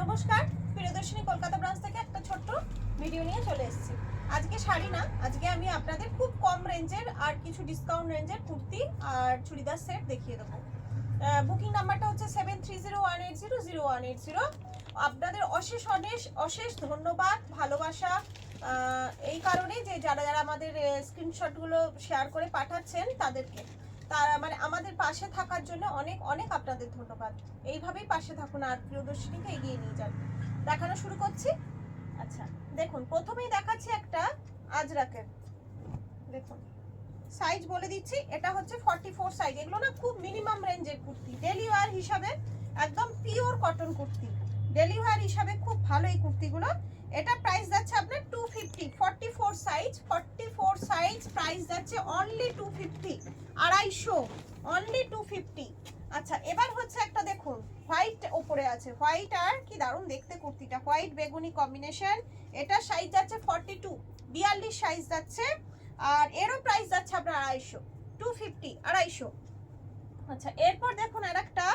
নমস্কার, প্রিয়দর্শিনী কলকাতা ব্রাঞ্চ থেকে একটা ছোট্ট ভিডিও নিয়ে চলে এসেছি। আজকে শাড়ি না, আজকে আমি আপনাদের খুব কম রেঞ্জের আর কিছু ডিসকাউন্ট রেঞ্জের কুর্তি আর চুড়িদার সেট দেখিয়ে দেবো। বুকিং নাম্বারটা হচ্ছে 7301800180। আপনাদের অশেষ অশেষ অশেষ ধন্যবাদ, ভালোবাসা এই কারণে যে যারা যারা আমাদের স্ক্রিনশটগুলো শেয়ার করে পাঠাচ্ছেন তাদেরকে, তারা মানে আমাদের পাশে থাকার জন্য অনেক অনেক আপনাদের ধন্যবাদ। এইভাবেই পাশে থাকুন আর প্রিয়দর্শিনীকে এগিয়ে নিয়ে যান। দেখানো শুরু করছি। আচ্ছা দেখুন, প্রথমেই দেখাচ্ছি একটা আজরাকের। দেখুন সাইজ বলে দিচ্ছি, এটা হচ্ছে 44 সাইজ। এগুলো না খুব মিনিমাম রেঞ্জের কুর্তি, ডেলি ওয়্যার হিসাবে একদম pure cotton kurti, daily wear হিসাবে খুব ভালো এই কুর্তিগুলো। এটা প্রাইস যাচ্ছে আপনার 250। 44 সাইজ প্রাইস যাচ্ছে অনলি 250, 250, অনলি 250। আচ্ছা এবার হচ্ছে একটা দেখুন, হোয়াইট ওপরে আছে, হোয়াইট আর কি দারুণ দেখতে কুর্তিটা, হোয়াইট বেগুনি কম্বিনেশন। এটা সাইজ যাচ্ছে 42, 42 সাইজ যাচ্ছে। আর এরও প্রাইস যাচ্ছে আপনার 250, 250, 250। আচ্ছা এরপর দেখুন আর একটা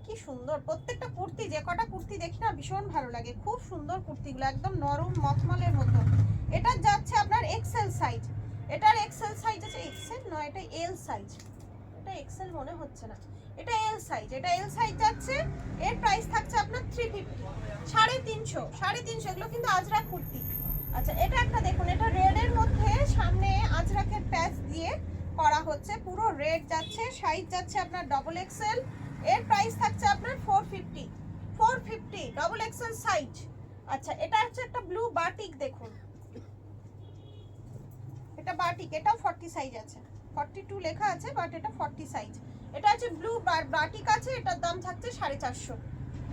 কি সুন্দর, প্রত্যেকটা কুর্তি যে কটা কুর্তি দেখি না ভীষণ ভালো লাগে, খুব সুন্দর কুর্তিগুলো, একদম নরম মখমলের মতো। এটা যাচ্ছে আপনার এক্সেল সাইজ, এটার এক্সেল সাইজ আছে, এক্সেল নয় এটা এল সাইজ, এটা এক্সেল মনে হচ্ছে না, এটা এল সাইজ, এটা এল সাইজ যাচ্ছে। এর প্রাইস থাকছে আপনার 350, 350, 350। এগুলো কিন্তু আজরাক কুর্তি। আচ্ছা এটা একটা দেখুন, এটা রেডের মধ্যে সামনে আজরাকের প্যাচ দিয়ে করা হচ্ছে, পুরো রেড যাচ্ছে, সাইজ যাচ্ছে আপনার ডবল এক্সেল। এর প্রাইস থাকছে আপনার 450, 450, ডবল এক্সেল সাইজ। আচ্ছা এটা হচ্ছে একটা ব্লু বাটিক, দেখুন এটা বাটিক, এটা 40 সাইজ আছে, 42 লেখা আছে বাট এটা 40 সাইজ। এটা হচ্ছে ব্লু বাটিক আছে, এটার দাম থাকছে 450,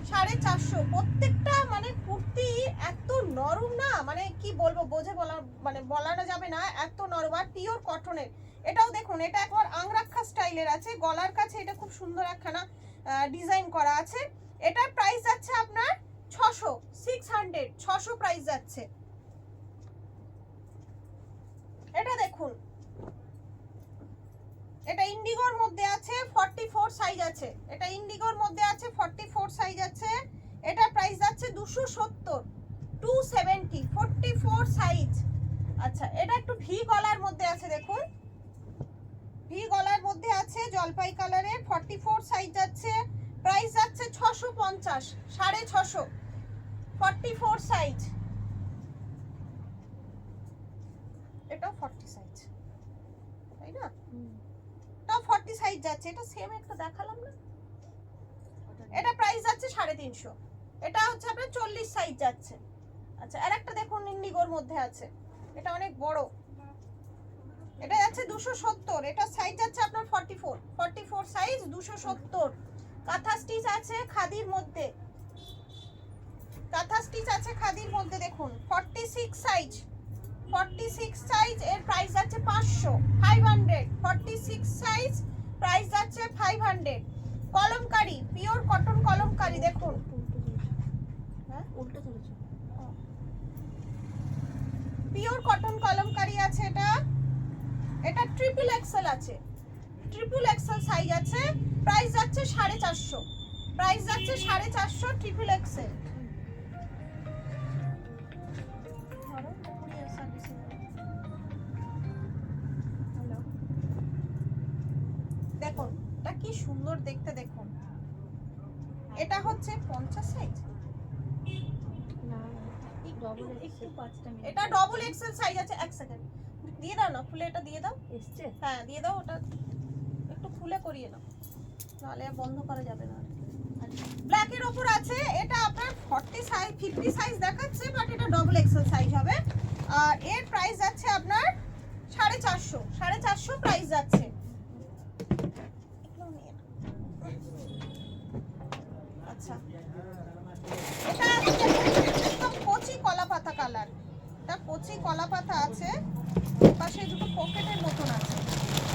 450। প্রত্যেকটা মানে কুর্তি এত নরম না, মানে কি বলবো, বোঝে বলা মানে বলানো যাবে না, এত নরম আর পিওর কটনের। এটাও দেখুন, এটা একবার আংরাক্ষা স্টাইলের আছে, গলার কাছে এটা খুব সুন্দর একখানা ডিজাইন করা আছে। এটার প্রাইস যাচ্ছে আপনার 600, 600 প্রাইস যাচ্ছে। এটা দেখুন, এটা ইন্ডিগোর মধ্যে আছে, 44 সাইজ আছে, এটা ইন্ডিগোর মধ্যে আছে, 44 সাইজ আছে। এটা প্রাইস যাচ্ছে 270, 270, 44 সাইজ। আচ্ছা এটা একটু ভি গলার মধ্যে আছে, দেখুন ভি গলার মধ্যে আছে, জলপাই কালারের, 44 সাইজ যাচ্ছে, প্রাইস যাচ্ছে 650, 650, 44 সাইজ। এটা 40 সাইজ, তাই না? এটা 40 সাইজ যাচ্ছে, এটা সেম একটা দেখালাম না, এটা প্রাইস যাচ্ছে 350। এটা হচ্ছে আপনার 40 সাইজ যাচ্ছে। আচ্ছা আর একটা দেখুন ইন্ডিগোর মধ্যে আছে, এটা অনেক বড়, এটা যাচ্ছে 270, এটা সাইজ যাচ্ছে আপনার 44, 44 সাইজ, 270। কাঁথা স্টিচ আছে খাদির মধ্যে, কাঁথা স্টিচ আছে খাদির মধ্যে, দেখুন 46 সাইজ, 46 সাইজ। এর প্রাইস যাচ্ছে 500, 500, 46 সাইজ, প্রাইস যাচ্ছে 500। কলমকারি, পিওর কটন কলমকারি, দেখুন হ্যাঁ উল্টো চলেছে, পিওর কটন কলমকারি আছে। এটা এটা ট্রিপল এক্সেল আছে, ট্রিপল এক্সেল সাইজ আছে, প্রাইস যাচ্ছে 450, প্রাইস যাচ্ছে 450, ট্রিপল এক্সেল। দেখুন এটা কি সুন্দর দেখতে, দেখুন এটা হচ্ছে 50 সাইজ, এটা ডবল এক্সেল সাইজ আছে। এক সেকেন্ড দিয়ে দাও না, খুলে এটা দিয়ে দাও, এসছে হ্যাঁ দিয়ে দাও, ওটা একটু খুলে করিয়ে নাও, নাহলে বন্ধ করা যাবে না। ব্ল্যাক এর উপর আছে, এটা আপনার 40 সাইজ, 50 সাইজ দেখাচ্ছে বাট এটা ডবল এক্সেল সাইজ হবে। আর এর প্রাইস যাচ্ছে আপনার 450, 450 প্রাইস যাচ্ছে। আচ্ছা এটা একদম কচি কলা পাতা কালার, এটা কচি কলা পাতা আছে, পাশে দুটো পকেটের মতন আছে,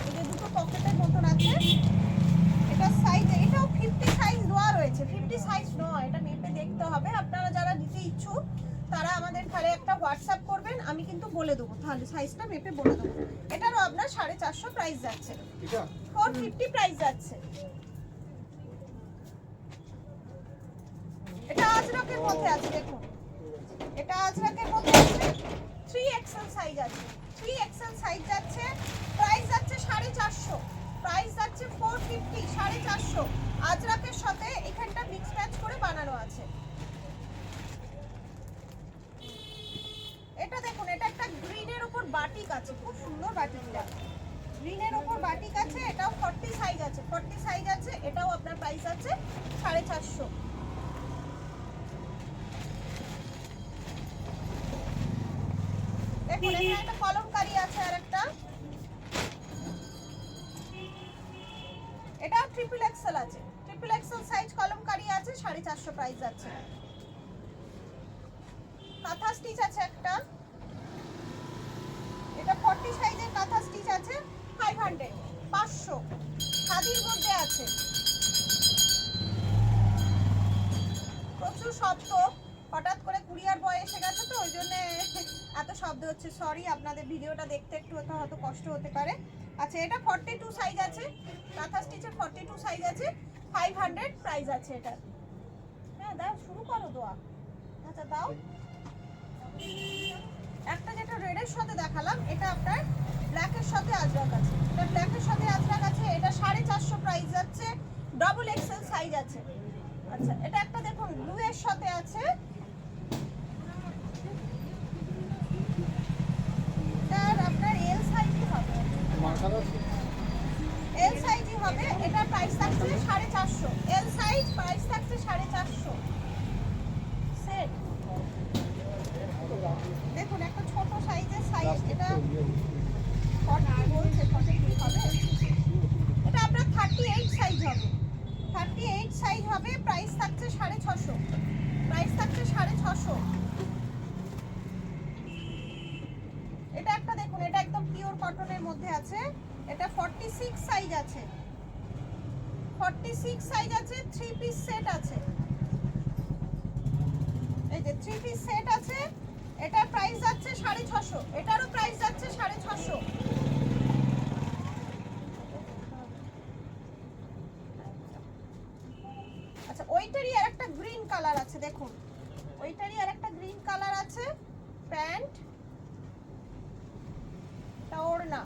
এই যে দুটো পকেটের মতন আছে। এটা সাইজ, এটাও 50 সাইজ দেওয়া রয়েছে, 50 সাইজ নয়, এটা মেপে দেখতে হবে। আপনারা যারা নিতে ইচ্ছুক তারা আমাদের তাহলে একটা হোয়াটসঅ্যাপ করবেন, আমি কিন্তু বলে দেবো, তাহলে সাইজটা মেপে বলে দেবো। এটারও আপনার 450 প্রাইস যাচ্ছে, 450 প্রাইস যাচ্ছে। এটা আজরাক আজরাকের মধ্যে আছে দেখুন, এটা আজরাকের মধ্যে আছে, 3XL সাইজ আছে, 3XL সাইজ যাচ্ছে, প্রাইস যাচ্ছে 450, প্রাইস যাচ্ছে 450, 450। আজরাকের সাথে এখানটা মিক্স ম্যাচ করে বানানো আছে। এটা দেখুন, এটা একটা গ্রিনের উপর বাটিক আছে, খুব সুন্দর বাটিকটা, গ্রিনের উপর বাটিক আছে, এটাও 40 সাইজ আছে, 40 সাইজ আছে, এটাও আপনার প্রাইস আছে 450। দেখুন এখানে একটা কলমকারী আছে আর একটা, এটা ট্রিপল এক্সেল আছে, ট্রিপল এক্সেল সাইজ কলমকারী আছে, 450 প্রাইস যাচ্ছে। কাঁথা স্টিচ আছে একটা, এটা 40 সাইজের কাঁথা স্টিচ আছে, 500, 500। খাদির মধ্যে আছে, প্রচুর শব্দ, হঠাৎ করে কুরিয়ার বয় এসে গেছে তো ওই জন্য এত শব্দ হচ্ছে, সরি, আপনাদের ভিডিওটা দেখতে একটু হয়তো কষ্ট হতে পারে। আচ্ছা, এটা 42 সাইজ আছে, কাঁথা স্টিচের 42 সাইজ আছে, 500 প্রাইস আছে এটা। হ্যাঁ দাও, শুরু করো দোয়া। আচ্ছা দাও, একটা যেটা রেডের সাথে দেখালাম, এটা আপনার ব্ল্যাকের সাথে আজরাক আছে, এটা ব্ল্যাকের সাথে আজরাক আছে, এটা 450 প্রাইস যাচ্ছে, ডবল এক্সেল সাইজ আছে। আচ্ছা, এটা একটা দেখুন ব্লু এর সাথে আছে, এটার আপনার এল সাইজই হবে, এল সাইজই হবে, এটা প্রাইস থাকছে 450, এল সাইজ প্রাইস থাকছে 450 সেট। দেখুন একটা ছোট সাইজের সাইজ, এটা 40 বলছে, 40 হবে, এটা আপনার 38 সাইজ হবে, 38 সাইজ হবে, প্রাইস থাকছে 650, প্রাইস থাকছে 650। এটা একটা দেখুন, এটা একদম পিওর কটনের মধ্যে আছে, এটা 46 সাইজ আছে, 46 সাইজ আছে, 3 পিস সেট আছে, এই যে 3 পিস সেট আছে, এটার প্রাইস যাচ্ছে 650, এটারও প্রাইস যাচ্ছে 650। আচ্ছা, ওইটারই আরেকটা গ্রিন কালার আছে, দেখুন ওইটারই আরেকটা গ্রিন কালার আছে, প্যান্ট, এটা ওড়না,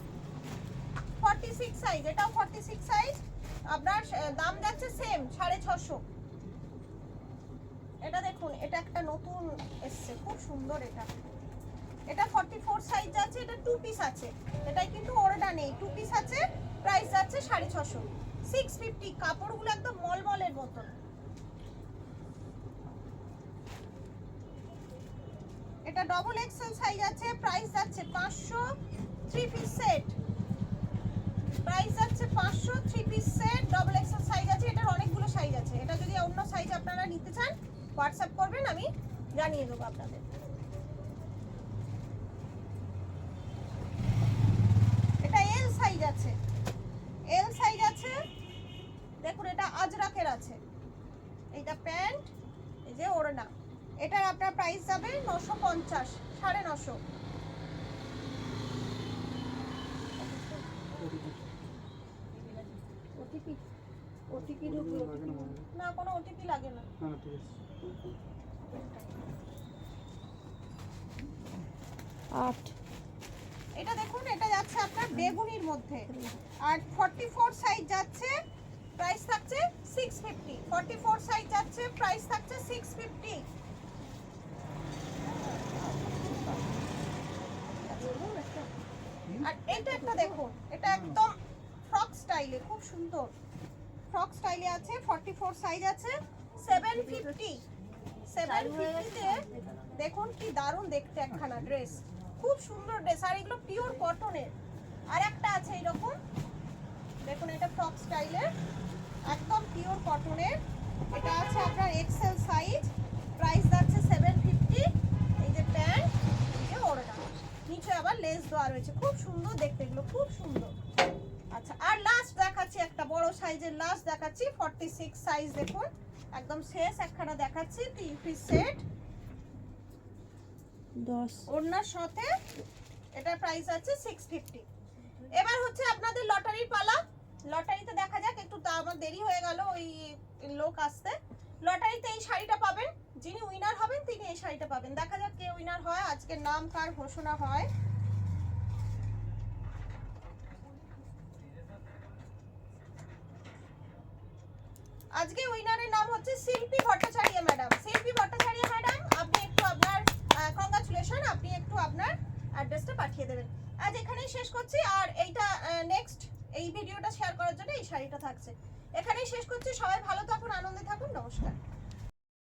46 সাইজ, এটাও 46 সাইজ, আপনার দাম যাচ্ছে সেম 650। এটা দেখুন, এটা একটা নতুন এসছে, খুব সুন্দর, এটা এটা 44 সাইজ আছে, এটা 2 পিস আছে, এটাই কিন্তু ওড়না নেই, 2 পিস আছে, প্রাইস যাচ্ছে 650, 650। কাপড়গুলো একদম মলমলের মতন। এটা ডবল এক্সেল সাইজ আছে, প্রাইস যাচ্ছে 500, 3 পিস সেট, প্রাইস যাচ্ছে 500, 3 piece set, double XL size আছে, এটার অনেকগুলো সাইজ আছে, এটা যদি অন্য সাইজ আপনারা নিতে চান হোয়াটসঅ্যাপ করবেন, আমি জানিয়ে দেবো আপনাদের। এটা এল সাইজ আছে, এল সাইজ আছে, দেখুন এটা আজরাকের আছে, এইটা প্যান্ট, এই যে ওড়না, এটার আপনার প্রাইস যাবে 950, 950। ওটিপি ওটিপি না, কোনো ওটিপি লাগে না। হ্যাঁ ঠিক আছে। 8, এটা দেখুন, এটা যাচ্ছে আপনার বেগুনির মধ্যে, আর 44 সাইজ যাচ্ছে, প্রাইস থাকছে 650, 44 সাইজ যাচ্ছে, প্রাইস থাকছে 650। আর এটা একটা দেখুন, এটা একদম ফ্রক স্টাইলে, খুব সুন্দর ফ্রক স্টাইলে আছে, 44 সাইজ আছে, 750, 750 তে দেখুন কি দারুণ দেখতে একখানা ড্রেস, খুব সুন্দর ড্রেস, আর এগুলো পিওর কটনের। আর একটা আছে এরকম, দেখুন এটা ফ্রক স্টাইলের, একদম পিওর কটনের, এটা আছে আপনার এক্সেল সাইজ, প্রাইস যাচ্ছে 750। এই যে প্যান্ট, এই যে ওড়না, নিচে আবার লেস দেওয়া রয়েছে, খুব সুন্দর দেখতে, এগুলো খুব সুন্দর। আচ্ছা, আর লাস্ট দেখাচ্ছি, একটা বড় সাইজের লাস্ট দেখাচ্ছি, 46 সাইজ, দেখুন একদম শেষ একখানা দেখাচ্ছি, 3 পিস সেট, 10 ওড়নার সাথে, এটার প্রাইস আছে 650। এবার হচ্ছে আপনাদের লটারির পালা, লটারিতে দেখা যাক, একটু আমার দেরি হয়ে গেল ওই লোক আসতে। লটারিতে এই শাড়িটা পাবেন, যিনি উইনার শাড়িটা পাবেন। দেখা যাক কে উইনার হয়, আজকের নাম কার ঘোষণা হয়। আজকে উইনারের নাম হচ্ছে শিল্পী ভট্টাচার্য ম্যাডাম। শিল্পী ভট্টাচার্য ম্যাডাম, আপনি একটু আপনার কংগ্রাচুলেশন, আপনি একটু আপনার অ্যাড্রেসটা পাঠিয়ে দেবেন। আজ এখানেই শেষ করছি। আর এইটা নেক্সট এই ভিডিওটা শেয়ার করার জন্য এই শাড়িটা থাকছে। এখানেই শেষ করছি। সবাই ভালো থাকুন, আনন্দে থাকুন, নমস্কার।